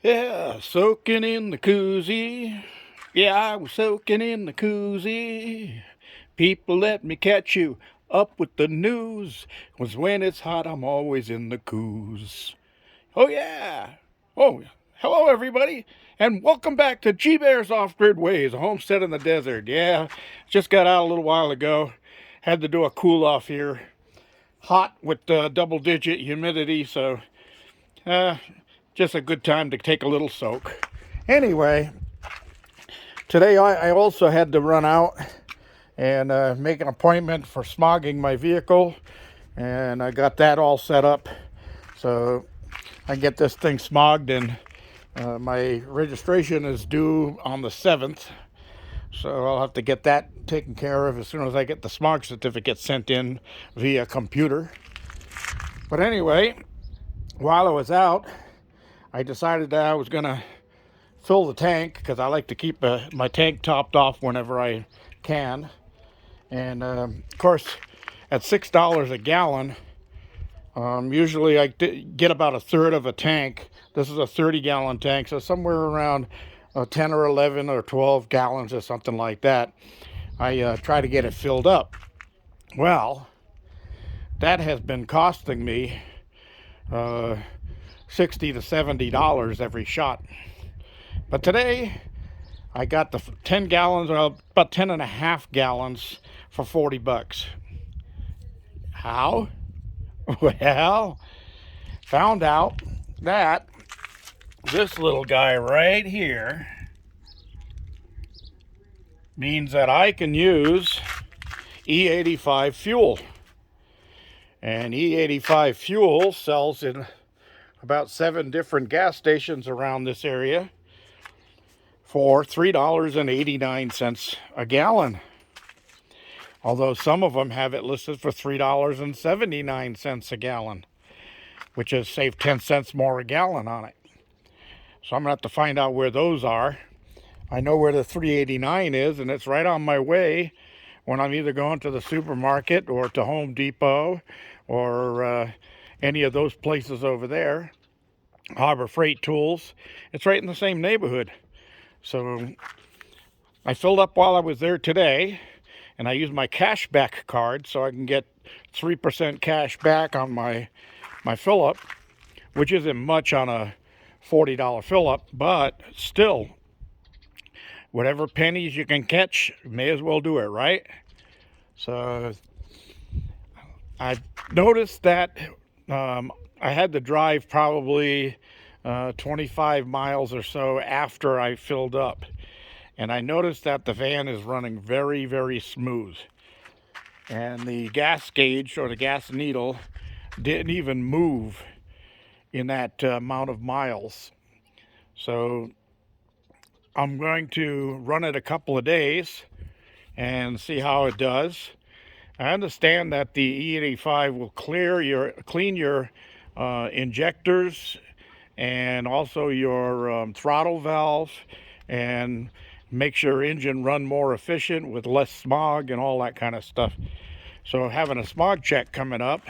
Yeah, soaking in the koozie. Yeah, I was soaking in the koozie. People, let me catch you up with the news. 'Cause when it's hot, I'm always in the coos. Oh, yeah. Oh, hello, everybody. And welcome back to G Bear's Off-Grid Ways, a homestead in the desert. Yeah, just got out a little while ago. Had to do a cool off here. Hot with double-digit humidity, so uh, just a good time to take a little soak. Anyway, today I also had to run out and make an appointment for smogging my vehicle, and I got that all set up so I can get this thing smogged, and my registration is due on the 7th, so I'll have to get that taken care of as soon as I get the smog certificate sent in via computer. But anyway, while I was out, I decided that I was going to fill the tank because I like to keep my tank topped off whenever I can. And of course, at $6 a gallon, usually I get about a third of a tank. This is a 30-gallon tank, so somewhere around 10 or 11 or 12 gallons or something like that. I try to get it filled up. Well, that has been costing me $60 to $70 every shot. But today I got the 10 gallons, well, about 10 and a half gallons for $40. How? Well, found out that this little guy right here means that I can use E85 Fuel. And E85 Fuel sells in about 7 different gas stations around this area for $3.89 a gallon. Although some of them have it listed for $3.79 a gallon, which is save 10 cents more a gallon on it. So I'm going to have to find out where those are. I know where the $3.89 is, and it's right on my way when I'm either going to the supermarket or to Home Depot or any of those places over there. Harbor Freight Tools. It's right in the same neighborhood. So I filled up while I was there today, and I used my cash back card so I can get 3% cash back on my fill up, which isn't much on a $40 fill up, but still, whatever pennies you can catch, may as well do it, right? So I noticed that I had to drive probably 25 miles or so after I filled up. And I noticed that the van is running very, very smooth. And the gas gauge, or the gas needle, didn't even move in that amount of miles. So I'm going to run it a couple of days and see how it does. I understand that the E85 will clean your injectors and also your throttle valve, and makes your engine run more efficient with less smog and all that kind of stuff. So having a smog check coming up,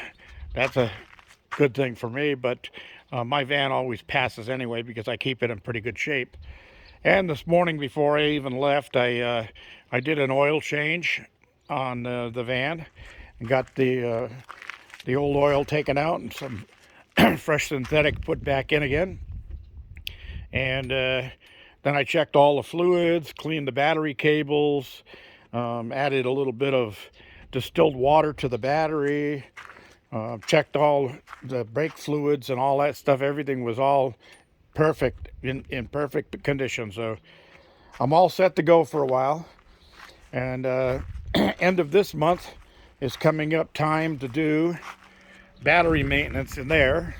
that's a good thing for me, but my van always passes anyway because I keep it in pretty good shape. And this morning before I even left, I did an oil change on the van and got the old oil taken out and some fresh synthetic put back in again. And then I checked all the fluids, cleaned the battery cables, added a little bit of distilled water to the battery, checked all the brake fluids and all that stuff. Everything was all perfect, in perfect condition. So I'm all set to go for a while. And end of this month is coming up time to do battery maintenance in there.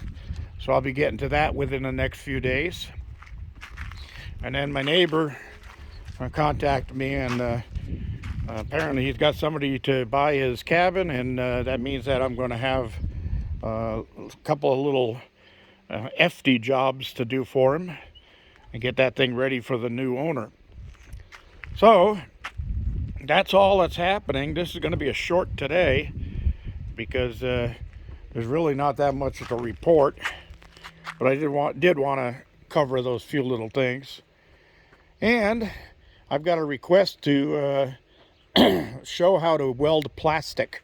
So I'll be getting to that within the next few days. And then my neighbor contacted me, and apparently he's got somebody to buy his cabin, and that means that I'm going to have a couple of little FD jobs to do for him and get that thing ready for the new owner. So that's all that's happening. This is going to be a short today because there's really not that much to report, but I did want to cover of those few little things. And I've got a request to show how to weld plastic.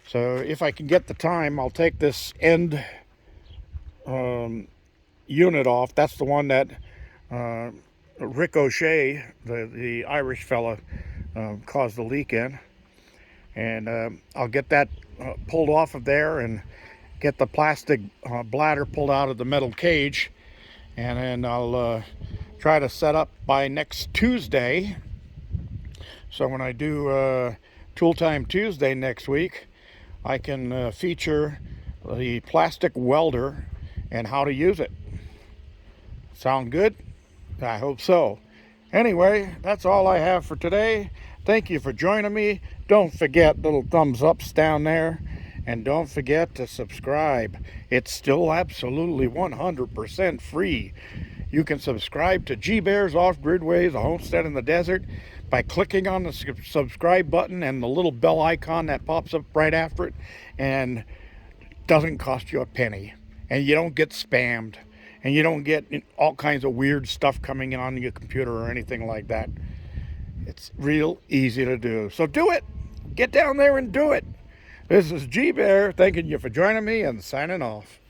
So if I can get the time, I'll take this end unit off. That's the one that Ricochet, the Irish fella, caused the leak in. And I'll get that pulled off of there and get the plastic bladder pulled out of the metal cage. And then I'll try to set up by next Tuesday. So when I do Tool Time Tuesday next week, I can feature the plastic welder and how to use it. Sound good? I hope so. Anyway, that's all I have for today. Thank you for joining me. Don't forget little thumbs ups down there. And don't forget to subscribe. It's still absolutely 100% free. You can subscribe to G-Bear's Off-Grid Ways, a homestead in the desert, by clicking on the subscribe button and the little bell icon that pops up right after it. And it doesn't cost you a penny. And you don't get spammed. And you don't get all kinds of weird stuff coming on your computer or anything like that. It's real easy to do. So do it. Get down there and do it. This is G-Bear thanking you for joining me and signing off.